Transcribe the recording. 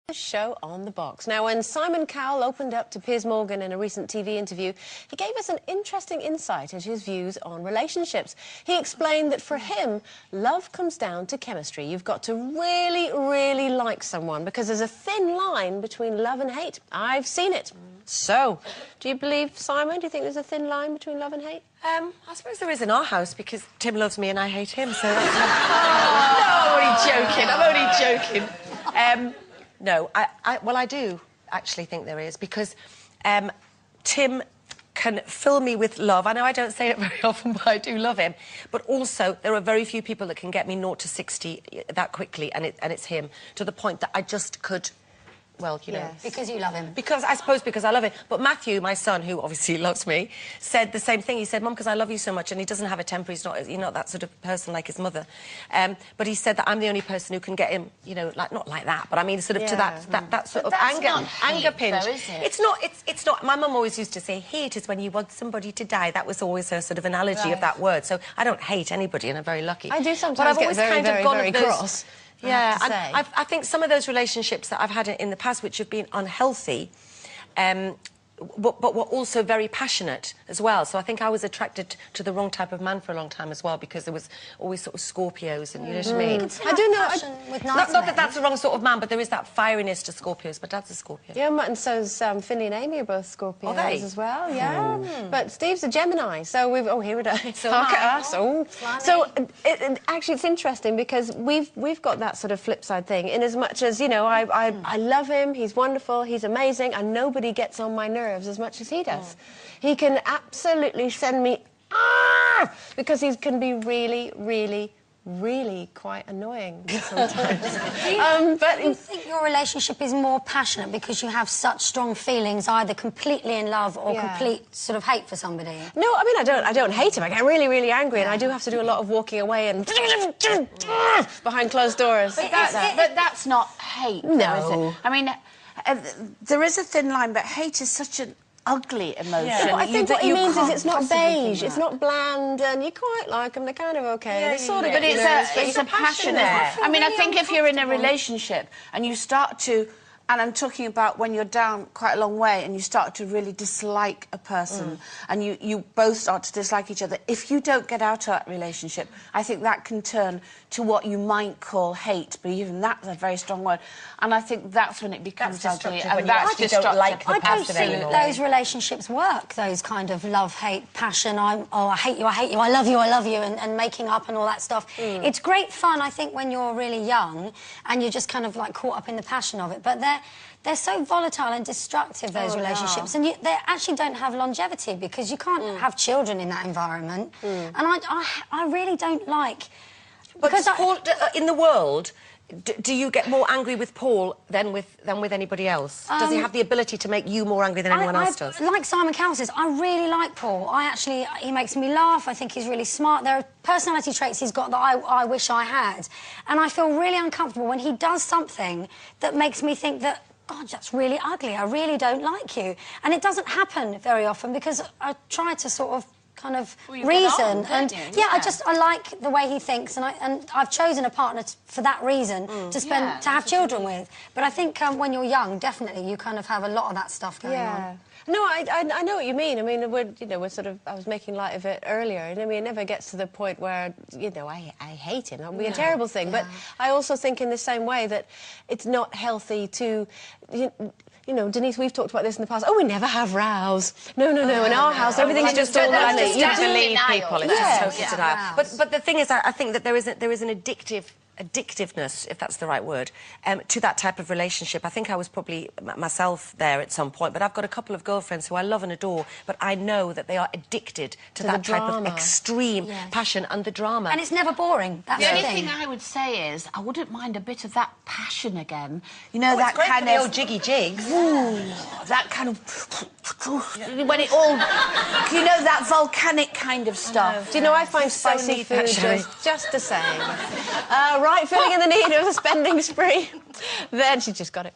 The show on the box. Now, when Simon Cowell opened up to Piers Morgan in a recent TV interview, he gave us an interesting insight into his views on relationships. He explained that for him, love comes down to chemistry. You've got to really, really like someone because there's a thin line between love and hate. I've seen it. So, do you believe, Simon? Do you think there's a thin line between love and hate? I suppose there is in our house because Tim loves me and I hate him, so that's... No, I'm only joking. No, I do actually think there is, because Tim can fill me with love. I know I don't say it very often, but I do love him. But also, there are very few people that can get me 0 to 60 that quickly, and it's him, to the point that I just could... Well, you know... Because you love him. I suppose because I love him. But Matthew, my son, who obviously loves me, said the same thing. He said, Mum, because I love you so much, and he doesn't have a temper, he's not that sort of person like his mother. But he said that I'm the only person who can get him, you know, like, not like that, but I mean sort of to that sort of anger pinch. Though, is it? It's not... My mum always used to say, hate is when you want somebody to die. That was always her sort of analogy of that word. So I don't hate anybody, and I'm very lucky. I do sometimes get very cross. Yeah, and I think some of those relationships that I've had in the past, which have been unhealthy, but were also very passionate as well. So I think I was attracted to the wrong type of man for a long time as well, because there was always sort of Scorpios, and you know what I mean? I do know. Not that that's the wrong sort of man, but there is that fieriness to Scorpios. But Dad's a Scorpio. Yeah, and so's Finley and Amy are both Scorpios as well. Yeah, but Steve's a Gemini, so we've... Oh, here we go. So look at us. Oh, so actually, it's interesting because we've got that sort of flip side thing. In as much as, you know, I love him. He's wonderful. He's amazing, and nobody gets on my nerves as much as he does. He can absolutely send me because he can be really, really, really quite annoying sometimes. But do you think your relationship is more passionate because you have such strong feelings, either completely in love or complete sort of hate for somebody? No, I mean, I don't hate him. I get really, really angry, and I do have to do a lot of walking away and behind closed doors. But that's not hate, though, is it? I mean, there is a thin line, but hate is such an ugly emotion. Yeah. But I think what he means is it's not beige, it's not bland, and you quite like them, they're kind of okay. They're sort of, but it's a passion. I mean, I think if you're in a relationship and you start to... And I'm talking about when you're down quite a long way and you start to really dislike a person and you both start to dislike each other. If you don't get out of that relationship, I think that can turn to what you might call hate, but even that's a very strong word. And I think that's when it becomes ugly. And that's just don't like the person anymore. Those relationships work, those kind of love, hate, passion, I hate you, I love you, and making up and all that stuff. It's great fun, I think, when you're really young and you're just kind of like caught up in the passion of it. But they're so volatile and destructive, those relationships, and they actually don't have longevity because you can't have children in that environment. And I really don't like... But Paul, in the world, do you get more angry with Paul than with anybody else? Does he have the ability to make you more angry than anyone else does? Like Simon Cowell says, I really like Paul. He makes me laugh. I think he's really smart. There are personality traits he's got that I wish I had. And I feel really uncomfortable when he does something that makes me think that, God, that's really ugly. I really don't like you. And it doesn't happen very often because I try to sort of kind of reason, and I like the way he thinks, and I've chosen a partner for that reason to have children with. But I think when you're young, definitely you kind of have a lot of that stuff going on. No, I know what you mean. I mean, we're sort of... I was making light of it earlier, and I mean, it never gets to the point where, you know, I hate him. That would be a terrible thing. But I also think in the same way that it's not healthy to... You know, Denise, we've talked about this in the past. Oh, we never have rows. No. In our house, everything's just all right. You believe people. It's just total denial. But the thing is, I think that there is an addictiveness, if that's the right word, to that type of relationship. I think I was probably myself there at some point, but I've got a couple of girlfriends who I love and adore, but I know that they are addicted to that type of extreme passion and the drama. And it's never boring. That's the only thing I would say is I wouldn't mind a bit of that passion again. You know, that kind of... old jiggy jigs. Ooh, that kind of... When it all... You know, that volcanic kind of stuff. Do you know, I find spicy food just the same. Right, feeling in the need of a spending spree. Then she's just got it.